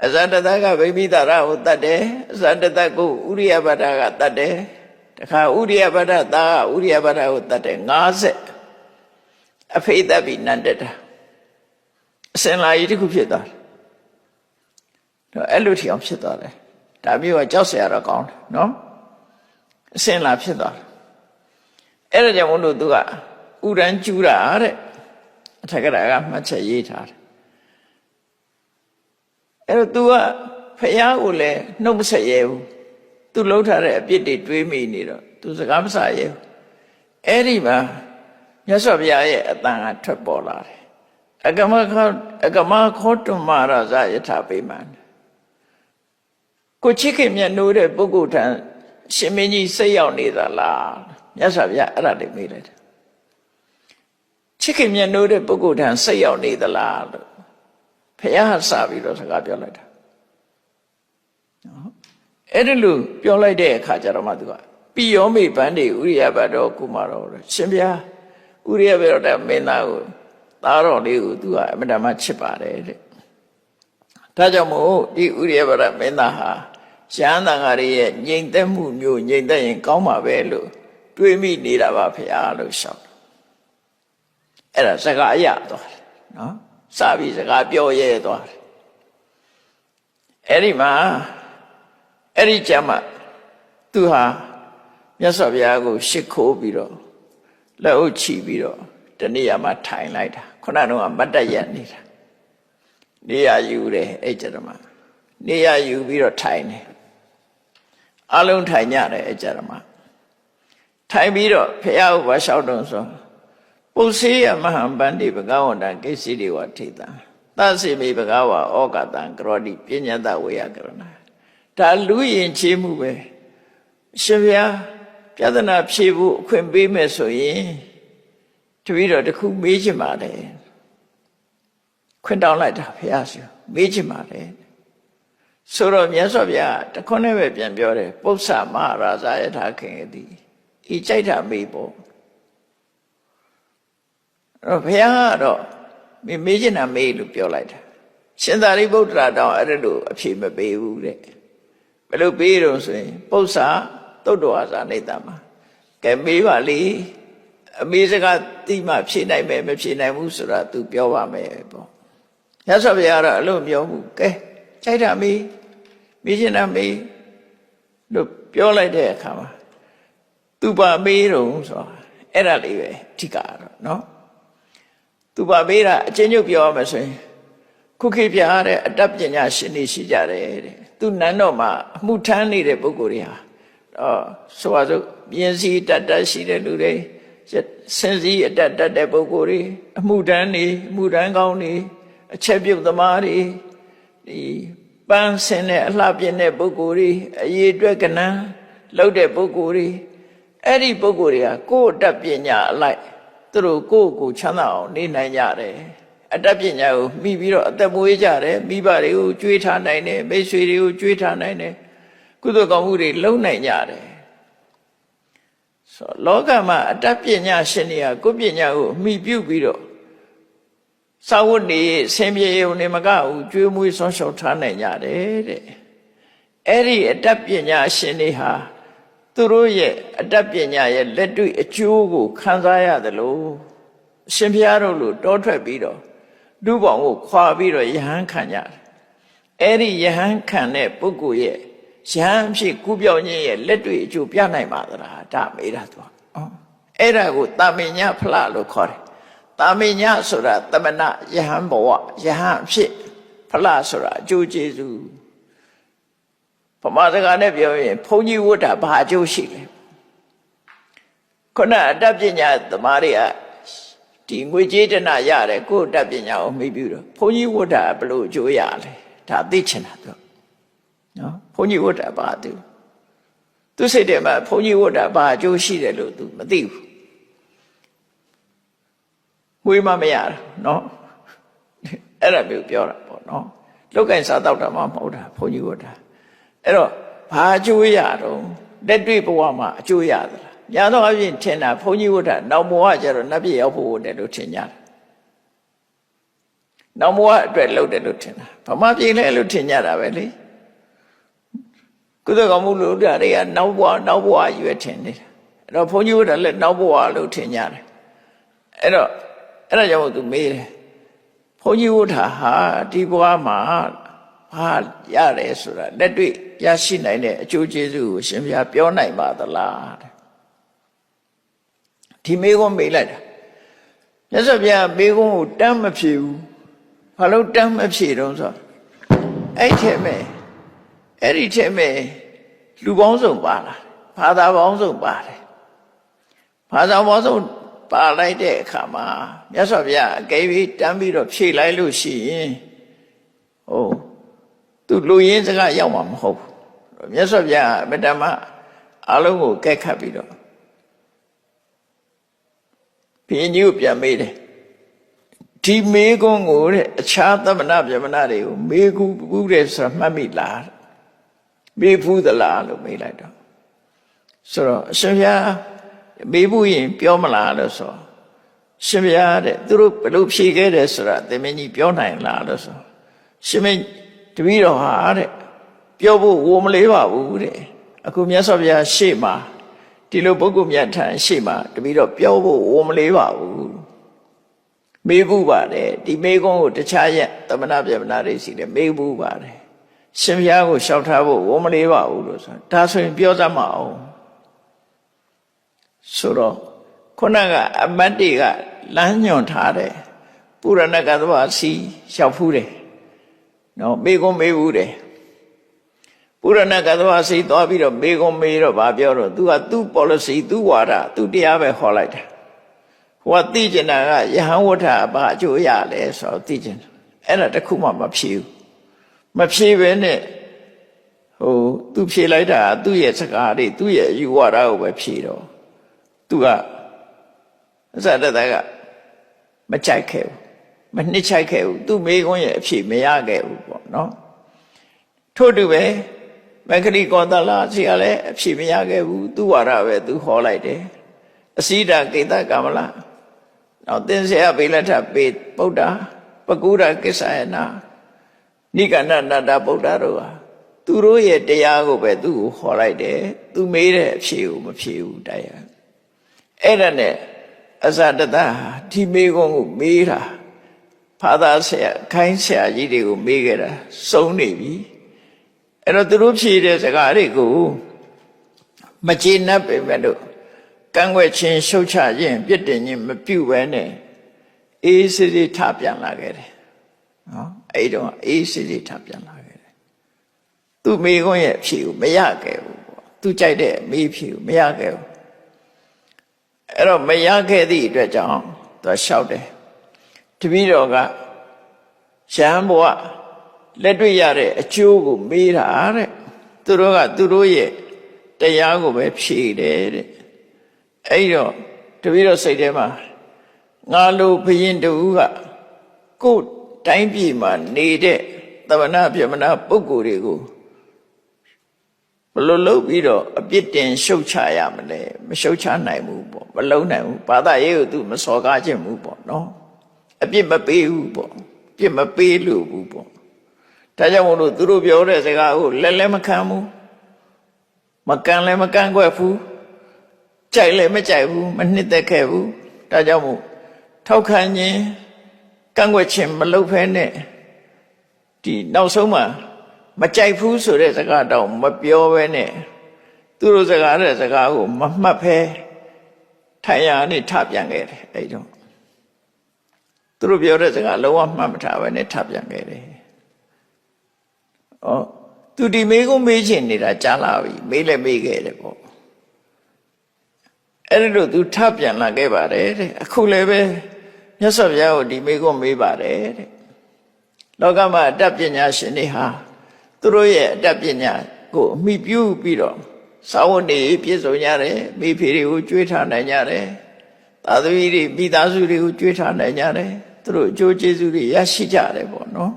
Azantaka Vimidara Utade, Zantataku Uriabadaga Tade, Taka Uriabada da Uriabada Utade, Naze, a faith that be nanded. Senla Itikupita. No Elutium Shitare. Tabu a just account, no? Senla Pita. Erajamundo Dua, Uran Jura, Takaraga Macha Yitar. Eratua, Payawule, no Sayev, to Lotare, a pity dreamy needle, to the Gamsayev. Erima, Yasavia at Tanga Trapola. Agama Kotumara Zayatapi man. Kuchikim Yanude Bugutan, Shimini Sayo neither la. Yasavia radimited. Chikim Yanude Bugutan Sayo neither la. Paya Savi was a gabiolata. Edilu, Piolai de Kajaramadua. Piomi Bandi, Uriabado Kumaro, Simbia, Uriabada Menau, Taro Liu, Madama Chipare. Tajamu, the Uriabada Menaha, Shandangari, Yin Temu, Yin Day, Koma Velu, Twimi Nidava Pialo shop. Era Sagaya, no? Sabi Sagapio Yedor. Erima, Erijama, Tuha, Yasaviago, Shiko Biro, Lauchi Biro, Taniama Time Light, Konano, Madayanita. Near you, the Ejerama. Near you, Biro Tiny. Alone Tanyana, Ejerama. Time Biro, Payao was out on so. Pusia Mahambandi Bagawan and Kisidi Watita. That's me Bagawa, Ogatan, Grodi, Pina da Wayagrana. Ta Louis in Chimuwe. Shavia, Piadana Chivu, Quimby Mesoye. To read the cook Mijimade. Quindown like Piasu, Mijimade. Soro Yasavia, the Conevian Biore, Posa Mara Zayata Kennedy. Each item people. Piano, me imagine a maid of your light. Sendari Botra down at a do a chima baby. Pero Pedro say, Posa, Todoas Anetama. Can be Valley, a musica tima, China, China Musura to Piova Mebo. Yasaviara alone, your okay. China me, Mijina me, look, pure like there, come. Tuba me rooms or Eralive, Ticaro, no? Tuba Bera, change up your message. Cookie Piare, adapting Yashini Shijare. Tu Nanoma, Mutani de Buguria. So as a Yenzi Tatashi de Lude, Senzi Tata de Buguri, Mudani, Mudangoni, a champion of the Mari, the Bansene, Labiane Buguri, a ye dragana, Lode Buguri, Eddie Buguria, go Dapiana like. Through go channel, Nina Yare. Adapino, Mibiro, the Muijare, Mibari, Juita Nine, Mesuri, Juita Nine, Kudogamuri, Lone Yare. So Logama, Adapina Shenia, Gubina, Mibiro. Saudi, Semia, Nemagao, Jumu, social Tana Yare. Eri Adapina Sheniha. Turuye, Adapina, led to a Chugu, Kanzaya the low. Simpiaro, daughter Bido. Dubo, Quabiro, Yahan Kanya. Eri Yahan Kane, Buguye. Sham she Kubionie, led to a Jupiana Madra, Damirato. Era good, Taminia Plalo Core. Taminia Sura, Tamana, Yahan Boa, Yahan she, Palasura, Juju. Pamadaga Nebio, Pony Water, Bajo Shile. Kona Dabina, the Maria, Tinguijana Yare, go Dabina, maybe Pony Water, Blue Joyale, Tadichanato. No, Pony Water Badu. To say them, Pony Water, Bajo Shile, to Madiu. We mamma, no? Arabic, no? Look and sat out of my motor, Pony Water. Ero, Pajuiado, that people wama, Juiada. Yano having tenna, Pony Water, no more, Nabi Opo, the Lucinia. နောက်ဘဝအတွက်လုပ်တယ်လို့ထင်တာဗမာပြည်လည်းလို့ထင်ကြတာပဲလေကုသကောင်မှုလို့တာတွေကနောက်ဘဝရွယ်ထင်နေတာအဲ့တော့ဘုန်းကြီးတို့ကလည်းနောက်ဘဝလို့ထင်ကြတယ်အဲ့ဒါကြောင့်သူမေးတယ်ဘုန်းကြီးတို့ဟာဒီဘဝမှာဘာရတယ်ဆိုတာလက်တွေ့ရရှိနိုင်တဲ့အကျိုးကျေးဇူးကိုရှင်ဘုရားပြောနိုင်ပါသလားတဲ့ဒီမေးခွန်းမေးလိုက်တာမြတ်စွာဘုရားမေးခွန်းကိုတမ်းမဖြေဘူးဘာလို့တမ်းမဖြေတော့ဆိုအဲ့ဒီထဲမှာလူပေါင်းစုံပါလာဘာသာပေါင်းစုံပါတယ်ဘာသာပေါင်းစုံပါလိုက်တဲ့အခါမှာမြတ်စွာဘုရားအကယ်၍တမ်းပြီးတော့ဖြေလိုက်လို့ရှိရင်သူလူရင်းစကားရောက်မှာမဟုတ်ဘူးမြတ်စွာဘုရားအမတ္တမအလုံးကိုကဲခတ်ပြီးတော့ဘုရင်ကြီးကိုပြန်မေးတယ်ဒီမေးခွန်းကိုတဲ့အခြားသမဏဗြဟ္မဏတွေကိုမေးဘူးတဲ့ဆိုတာမှတ်မိလားမေးဘူးသလားလို့မေးလိုက်တော့ဆိုတော့အရှင်ဘုရားမေးဘူးရင်ပြောမလားလို့ဆိုရှင်ဘုရားတဲ့သူတို့ဘယ်လိုဖြေခဲ့တယ်ဆိုတာသင်မင်းကြီးပြောနိုင်လားလို့ဆိုရှင်မင်းတပည့်တော်ဟာတဲ့ပြောဖို့ဝမလေးပါဘူးတဲ့အခုမြတ်စွာဘုရားရှေ့မှာဒီလိုပုဂ္ဂိုလ်မြတ်ထံရှေ့မှာတပည့်တော်ပြောဖို့ဝမလေးပါဘူးမေးဘူးပါတယ်ဒီမေးခွန်းကိုတခြားရက်သမဏဗြဟ္မဏတွေရှိတယ်မေးဘူးပါတယ်ရှင်ဘုရားကိုလျှောက်ထားဖို့ဝမလေးပါဘူးလို့ဆိုဒါဆိုရင်ပြောသမှာအောင်ဆိုတော့ခုနကအမတ်တွေကလမ်းညွှန်ထားတယ်ပုရဏကသဝစီလျှောက်ဖူးတယ်နော်မေးခွန်းမေးဘူးတယ်ပုရဏကသဝစီသွားပြီးတော့မေးခွန်းမေးတော့ဗာပြောတော့သူကသူ့ policy သူ့ဝါဒသူ့တရားပဲခေါ်လိုက်တာဟိုကသိကျင်တာကယဟန်ဝဋ္ဌဘာအကျိုးရလဲဆိုတော့သိကျင်အဲ့ဒါတခုမှမဖြေဘူးမဖြေဘဲနဲ့သူဖြေလိုက်တာသူ့ရဲ့စကားတွေသူ့ရဲ့ယူဝါဒကိုပဲဖြေတော့သူကအစတတကမကြိုက်ခဲ့ဘူးမနှစ်ချိုက်ခဲ့ဘူးသူမေးခွန်းရဲ့အဖြေမရခဲ့ဘူးပေါ့နော်ထို့တူပဲမဂ္ဂလိကောသလစီကလည်းအဖြေမရခဲ့ဘူးသူ့ဝါဒပဲသူဟောလိုက်တယ်အစိဒကိတကမလနောက်သင်္ဆေယဗေလထပေဗုဒ္ဓပကုရကိစ္ဆယနာနိကန္နနတ္တဗုဒ္ဓတို့ဟာသူတို့ရဲ့တရားကိုပဲသူ့ကိုခေါ်လိုက်တယ်သူမေးတဲ့အဖြေကိုမဖြေဘူးတရားအဲ့ဒါနဲ့အဇတတဒီမေးခွန်းကိုမေးတာဖာသာဆရာခိုင်းဆရာကြီးတွေကိုမေးခဲ့တာစုံနေပြီအဲ့တော့သူတို့ဖြေတဲ့စကားတွေကိုမကျေနပ်ပေမဲ့လို့ကန့်ကွက်ခြင်းရှုတ်ချခြင်းပြစ်တင်ခြင်းမပြုဘဲနဲ့အေးစစ်စစ်ထပြန်လာခဲ့တယ်နော်အဲ့တော့အေးစစ်စစ်ထပြန်လာခဲ့တယ်သူမိခွန်းရဲ့ဖြေကိုမရခဲ့ဘူးပေါ့သူကြိုက်တဲ့မိဖြေကိုမရခဲ့ဘူးအဲ့တော့မရခဲ့သည့်အတွက်ကြောင့်သူလျှောက်တယ်တပည့်တော်ကရဟန်းဘဝလက်တွေ့ရတဲ့အကျိုးကိုမေးတာတဲ့သူတို့ကသူတို့ရဲ့တရားကိုပဲဖြေတယ်တဲ့အဲ့တော့တပည့်တော်စိတ်ထဲမှာငါလိုဘုရင်တူကကိုယ်တိုင်းပြည်မှာနေတဲ့သမဏဗြဟ္မဏပုဂ္ဂိုလ်တွေကိုဘယ်လိုလုပ်ပြီးတော့အပြစ်တင်ရှုတ်ချရမလဲမရှုတ်ချနိုင်ဘူးပေါ့မလုံးနိုင်ဘူးဘာသာရေးကိုသူမစော်ကားခြင်းဘူးပေါ့နော်အပြစ်မပေးဘူးပေါ့အပြစ်မပေးလို့ဘူးပေါ့ဒါကြောင့်မို့လို့သူတို့ပြောတဲ့စကားကိုလက်မခံဘူးမကန်လည်းမကန်ကွက်ဘူးကြိုက်လည်းမကြိုက်ဘူးမနှစ်သက်ခဲ့ဘူးဒါကြောင့်မို့ထောက်ခံခြင်းကန့်ကွက်ခြင်းမလုပ်ဖဲနဲ့ဒီနောက်ဆုံးမှာမကြိုက်ဘူးဆိုတဲ့စကားတော့မပြောဘဲနဲ့သူတို့စကားတဲ့စကားကိုမမှတ်ဖဲထိုင်ရနေထပြန်ခဲ့တယ်အဲ့တော့သူတို့ပြောတဲ့စကားလုံးဝမှတ်မထားဘဲနဲ့ထပြန်ခဲ့တယ်သူဒီမေးကိုမေးချင်နေတာကြားလာပြီမေးလည်းမေးခဲ့တယ်ပေါ့အဲ့ဒါလို့သူထပြန်လာခဲ့ပါတယ်တဲ့အခုလည်းပဲမြတ်စွာဘုရားကိုဒီမေးကိုမေးပါတယ်တဲ့လောကမှာအတတ်ပညာရှင်တွေဟာသူတို့ရဲ့အတတ်ပညာကိုအမိပြုပြီးတော့စာဝတ်နေပြည့်စုံကြတယ်မိဖေတွေကိုကြွေးထားနိုင်ကြတယ်သာသမီတွေမိသားစုတွေကိုကြွေးထားနိုင်ကြတယ်သူတို့အကျိုးကျေးဇူးတွေရရှိကြတယ်ပေါ့နော်